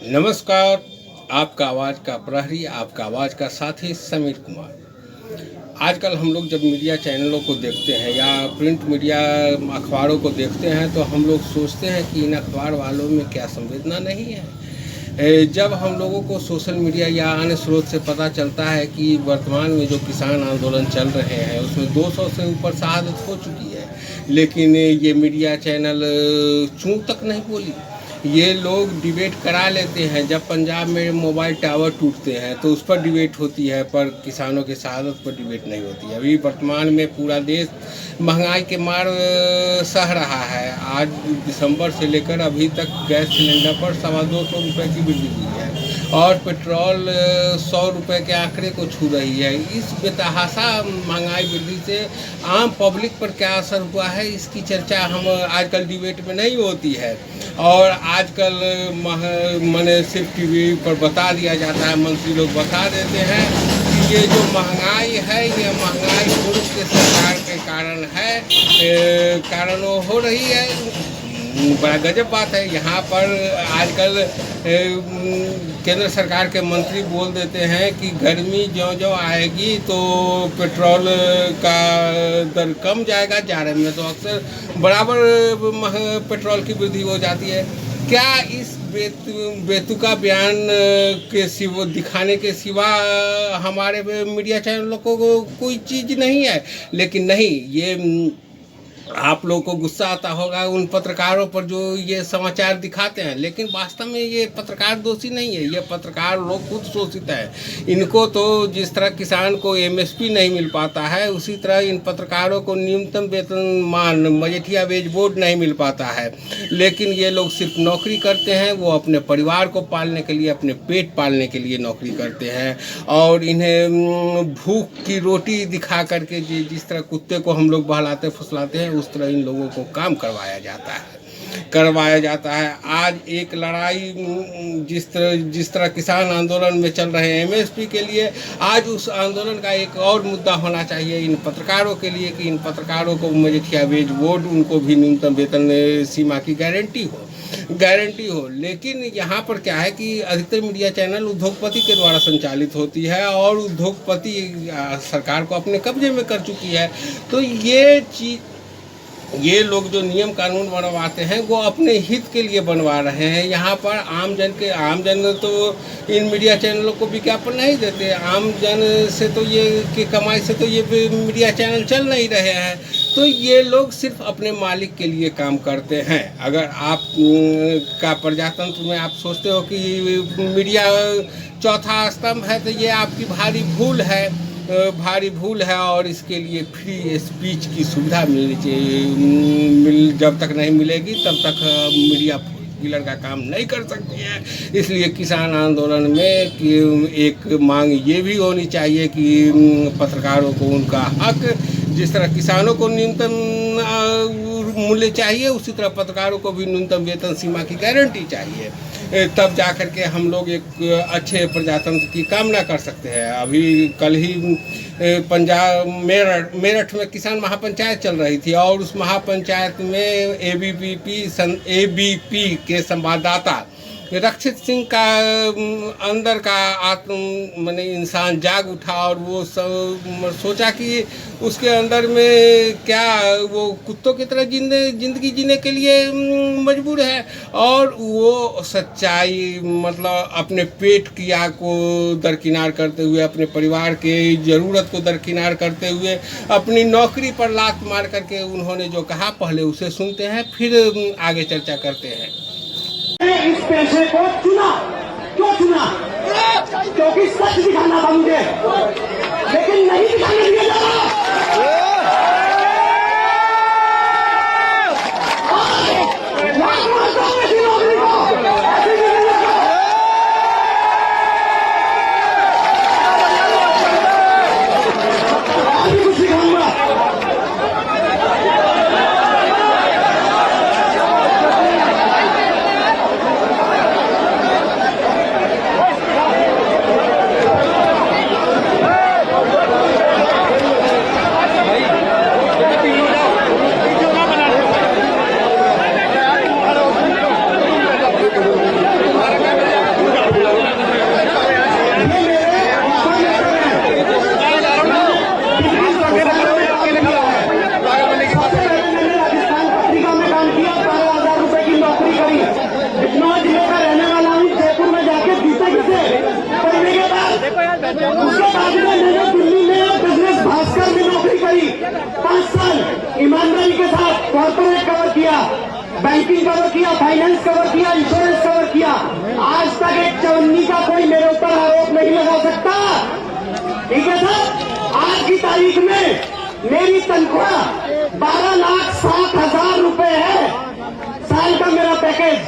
नमस्कार। आपका आवाज़ का प्रहरी, आपका आवाज़ का साथी समीर कुमार। आजकल हम लोग जब मीडिया चैनलों को देखते हैं या प्रिंट मीडिया अखबारों को देखते हैं तो हम लोग सोचते हैं कि इन अखबार वालों में क्या संवेदना नहीं है। जब हम लोगों को सोशल मीडिया या अन्य स्रोत से पता चलता है कि वर्तमान में जो किसान आंदोलन चल रहे हैं उसमें 200 से ऊपर शहादत हो चुकी है, लेकिन ये मीडिया चैनल चूं तक नहीं बोली। ये लोग डिबेट करा लेते हैं। जब पंजाब में मोबाइल टावर टूटते हैं तो उस पर डिबेट होती है, पर किसानों के शहादत पर डिबेट नहीं होती है। अभी वर्तमान में पूरा देश महंगाई के मार सह रहा है। आज दिसंबर से लेकर अभी तक गैस सिलेंडर पर 225 रुपये की वृद्धि हुई है और पेट्रोल 100 रुपये के आंकड़े को छू रही है। इस बेतहाशा महंगाई वृद्धि से आम पब्लिक पर क्या असर हुआ है, इसकी चर्चा हम आजकल डिबेट में नहीं होती है। और आजकल मैंने सिर्फ टीवी पर बता दिया जाता है, मंत्री लोग बता देते हैं कि ये जो महंगाई है ये महंगाई पूर्व के सरकार के कारण है, कारण वो हो रही है। बड़ा गजब बात है। यहाँ पर आजकल केंद्र सरकार के मंत्री बोल देते हैं कि गर्मी ज्यों-ज्यों आएगी तो पेट्रोल का दर कम जाएगा। जाड़े में तो अक्सर बराबर पेट्रोल की वृद्धि हो जाती है। क्या इस बेतुका बयान के सिवा दिखाने के सिवा हमारे मीडिया चैनलों को कोई चीज़ नहीं है? लेकिन नहीं, ये आप लोगों को गुस्सा आता होगा उन पत्रकारों पर जो ये समाचार दिखाते हैं, लेकिन वास्तव में ये पत्रकार दोषी नहीं है। ये पत्रकार लोग खुद शोषित हैं। इनको तो जिस तरह किसान को एमएसपी नहीं मिल पाता है, उसी तरह इन पत्रकारों को न्यूनतम वेतनमान मजीठिया वेज बोर्ड नहीं मिल पाता है। लेकिन ये लोग सिर्फ नौकरी करते हैं, वो अपने परिवार को पालने के लिए, अपने पेट पालने के लिए नौकरी करते हैं। और इन्हें भूख की रोटी दिखा करके जिस तरह कुत्ते को हम लोग बहलाते फुसलाते हैं, उस तरह इन लोगों को काम करवाया जाता है। आज एक लड़ाई जिस तरह किसान आंदोलन में चल रहे हैं एमएसपी के लिए, आज उस आंदोलन का एक और मुद्दा होना चाहिए इन पत्रकारों के लिए कि इन पत्रकारों को मजीठिया वेज बोर्ड, उनको भी न्यूनतम वेतन सीमा की गारंटी हो। लेकिन यहाँ पर क्या है कि अधिकतर मीडिया चैनल उद्योगपति के द्वारा संचालित होती है और उद्योगपति सरकार को अपने कब्जे में कर चुकी है। तो ये लोग जो नियम कानून बनवाते हैं वो अपने हित के लिए बनवा रहे हैं। यहाँ पर आम जन तो इन मीडिया चैनलों को विज्ञापन नहीं देते। आम जन से तो ये की कमाई से तो ये मीडिया चैनल चल नहीं रहे हैं। तो ये लोग सिर्फ अपने मालिक के लिए काम करते हैं। अगर आप का प्रजातंत्र में आप सोचते हो कि मीडिया चौथा स्तंभ है तो ये आपकी भारी भूल है और इसके लिए फ्री स्पीच की सुविधा मिलनी चाहिए। जब तक नहीं मिलेगी तब तक मीडिया किलर का काम नहीं कर सकती है। इसलिए किसान आंदोलन में एक मांग ये भी होनी चाहिए कि पत्रकारों को उनका हक, जिस तरह किसानों को न्यूनतम मूल्य चाहिए, उसी तरह पत्रकारों को भी न्यूनतम वेतन सीमा की गारंटी चाहिए। तब जा कर के हम लोग एक अच्छे प्रजातंत्र की कामना कर सकते हैं। अभी कल ही पंजाब मेरठ में किसान महापंचायत चल रही थी और उस महापंचायत में एबीपी के संवाददाता रक्षित सिंह का अंदर का माने इंसान जाग उठा और वो सोचा कि उसके अंदर में क्या वो कुत्तों की तरह जिंदगी जीने के लिए मजबूर है। और वो सच्चाई मतलब अपने पेट की आग को दरकिनार करते हुए, अपने परिवार के ज़रूरत को दरकिनार करते हुए, अपनी नौकरी पर लात मार करके उन्होंने जो कहा, पहले उसे सुनते हैं फिर आगे चर्चा करते हैं। इस पेशे को चुना, क्यों चुना? क्योंकि सच दिखाना था मुझे, लेकिन नहीं दिखाने दिया जा रहा। बैंकिंग कवर किया, फाइनेंस कवर किया, इंश्योरेंस कवर किया। आज तक एक चवन्नी का कोई मेरे ऊपर आरोप नहीं लगा सकता। ठीक है सर, आज की तारीख में मेरी तनख्वाह 12,07,000 रुपए है। साल का मेरा पैकेज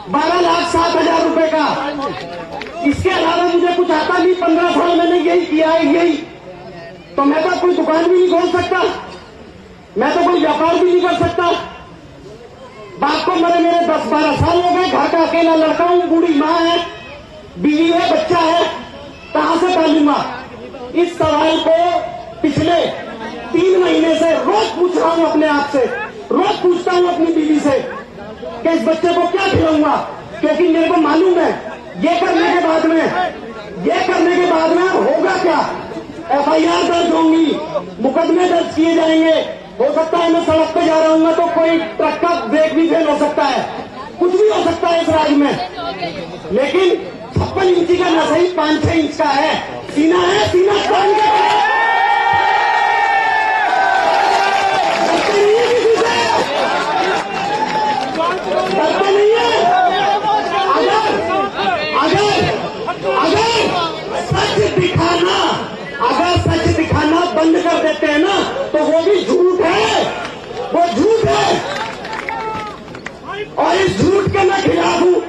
12,07,000 रुपए का। इसके अलावा मुझे कुछ आता नहीं। 15 साल मैंने यही किया है, यही। तो मैं तो कोई दुकान भी नहीं खोल सकता, मैं तो कोई व्यापार भी नहीं कर सकता। बाप को मेरे 10-12 साल हो गए, घर का अकेला लड़का हूं, बूढ़ी माँ है, बीवी है, बच्चा है, कहां से पालूंगा? इस सवाल को पिछले 3 महीने से रोज पूछ रहा हूं अपने आप से, रोज पूछता हूं अपनी बीवी से कि इस बच्चे को क्या खिलाऊंगा, क्योंकि मेरे को मालूम है ये करने के बाद में होगा क्या? FIR दर्ज होंगी, मुकदमे दर्ज किए जाएंगे। हो सकता है मैं सड़क पे जा रहा हूँ तो कोई ट्रक का ब्रेक भी फेल हो सकता है, कुछ भी हो सकता है इस राज्य में। लेकिन 56 इंची का न सही 5-6 इंच का है, सीना है, सीना तान के डरते नहीं है। अगर सच दिखाना बंद कर देते हैं ना तो वो भी झूठ है, वो झूठ है। और इस झूठ के मैं खिलाफ हूं।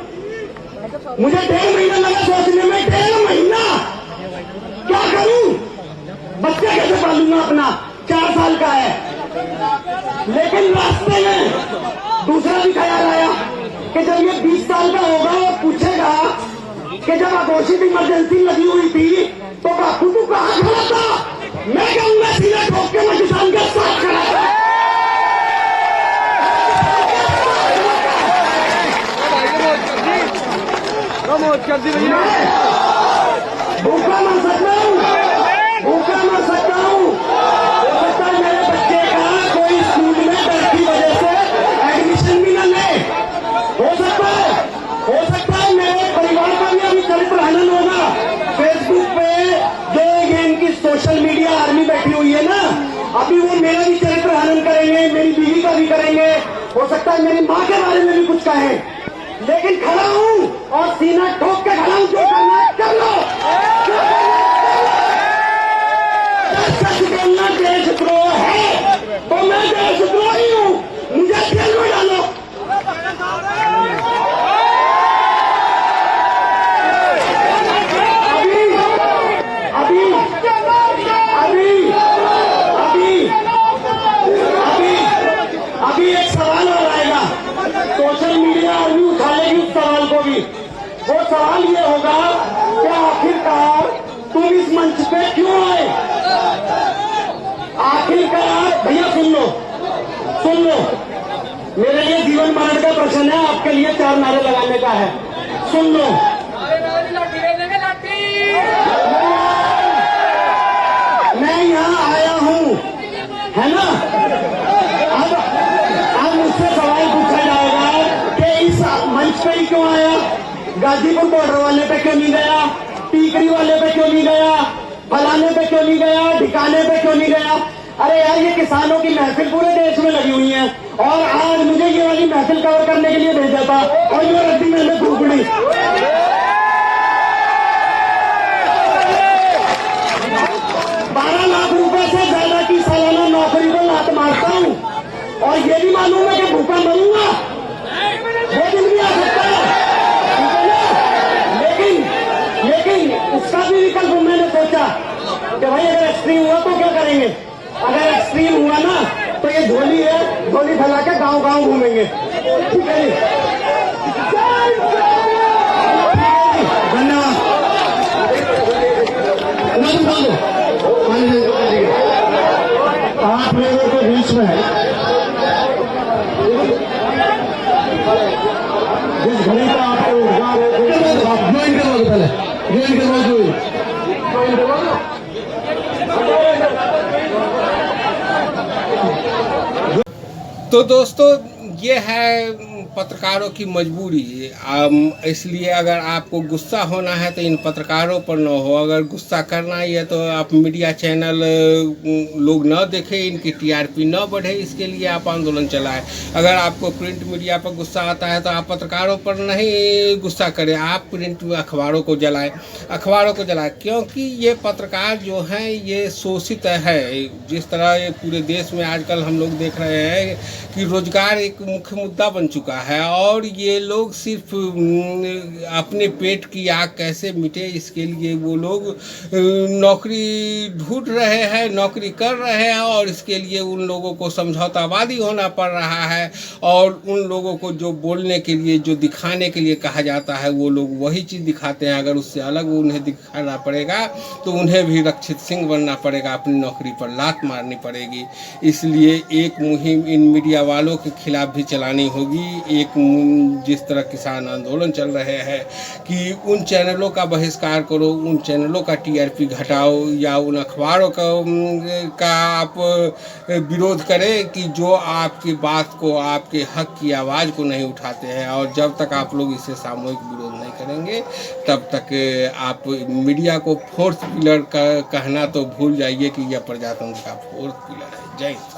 मुझे 1.5 महीना लगा सोचने में, 1.5 महीना क्या करूं? बच्चे कैसे पालूंगा अपना? 4 साल का है। लेकिन रास्ते में दूसरा भी ख्याल आया कि जब ये 20 साल का होगा और पूछेगा कि जब अघोषित इमरजेंसी लगी हुई थी तो बापू तू कहां खड़ा था? मैं कहूंगा सीधा ठोक के मैं किसान के साथ खड़ा था। भूखा मर सकता हूं, भूखा मर सकता हूं। हो सकता है मेरे बच्चे का कोई स्कूल में डर की वजह से एडमिशन भी न ले। हो सकता है मेरे परिवार का भी अभी चरित्र हनन होगा। फेसबुक पे जो ये इनकी सोशल मीडिया आर्मी बैठी हुई है ना, अभी वो मेरा भी चरित्र हनन करेंगे, मेरी बीवी का भी करेंगे। हो सकता है मेरी माँ के बारे में भी कुछ कहें, लेकिन खड़ा हूं और सीना ठोक के खड़ा हूं। जो करना है कर लो। सच बोलना देशद्रोह है तो मैं देशद्रोही हूं, मुझे जेल में डालो। अभी एक सवाल और आएगा, सोशल मीडिया आर्मी उठा लेगी उस सवाल को भी। वो सवाल ये होगा कि आखिरकार तुम इस मंच पे क्यों आए? आखिरकार भैया सुन लो, मेरे लिए जीवन मरण का प्रश्न है, आपके लिए 4 नारे लगाने का है। सुन लो, मैं यहाँ आया हूँ, है ना? अब मुझसे सवाल पूछा जाएगा कि इस मंच पे ही क्यों आया? गाजीपुर बॉर्डर वाले पे क्यों नहीं गया? टीकरी वाले पे क्यों नहीं गया? फलाने पे क्यों नहीं गया? ठिकाने पे क्यों नहीं गया? अरे यार, ये किसानों की महफिल पूरे देश में लगी हुई है और आज मुझे ये वाली महफिल कवर करने के लिए भेजा था और ये रद्दी मैंने फूकड़ी। 12 लाख रुपए से ज्यादा की सालाना नौकरी को लात मारता हूँ और ये भी मालूम है कि भूखा मरूंगा, वो दिन भी आ सकता है, लेकिन उसका भी विकल्प मैंने सोचा कि भाई अगर एक्सट्रीम हुआ तो क्या करेंगे? अगर एक्सट्रीम हुआ ना तो ये झोली है, झोली फैला के गांव गांव घूमेंगे। ठीक है जी, धन्यवाद। आप लोगों के बीच में जिस घड़ी का आपको उद्गार है, आप ज्वाइन करवाओ, पहले ज्वाइन करवाओ। तो दोस्तों, ये है पत्रकारों की मजबूरी इसलिए अगर आपको गुस्सा होना है तो इन पत्रकारों पर न हो, अगर गुस्सा करना ही है तो आप मीडिया चैनल लोग न देखें, इनकी टीआरपी न बढ़े, इसके लिए आप आंदोलन चलाएं। अगर आपको प्रिंट मीडिया पर गुस्सा आता है तो आप पत्रकारों पर नहीं गुस्सा करें, आप प्रिंट अखबारों को जलाएं, क्योंकि ये पत्रकार जो हैं ये शोषित है। जिस तरह ये पूरे देश में आजकल हम लोग देख रहे हैं कि रोजगार एक मुख्य मुद्दा बन चुका है और ये लोग सिर्फ अपने पेट की आग कैसे मिटे इसके लिए वो लोग नौकरी ढूंढ रहे हैं, नौकरी कर रहे हैं, और इसके लिए उन लोगों को समझौतावादी होना पड़ रहा है। और उन लोगों को जो बोलने के लिए, जो दिखाने के लिए कहा जाता है, वो लोग वही चीज़ दिखाते हैं। अगर उससे अलग उन्हें दिखाना पड़ेगा तो उन्हें भी रक्षित सिंह बनना पड़ेगा, अपनी नौकरी पर लात मारनी पड़ेगी। इसलिए एक मुहिम इन मीडिया वालों के खिलाफ भी चलानी होगी। एक जिस तरह किसान आंदोलन चल रहे हैं कि उन चैनलों का बहिष्कार करो, उन चैनलों का टीआरपी घटाओ, या उन अखबारों का आप विरोध करें कि जो आपकी बात को, आपके हक की आवाज़ को नहीं उठाते हैं। और जब तक आप लोग इसे सामूहिक विरोध नहीं करेंगे तब तक आप मीडिया को फोर्थ पिलर का कहना तो भूल जाइए कि यह प्रजातंत्र का फोर्थ पिलर है। जय हिंद।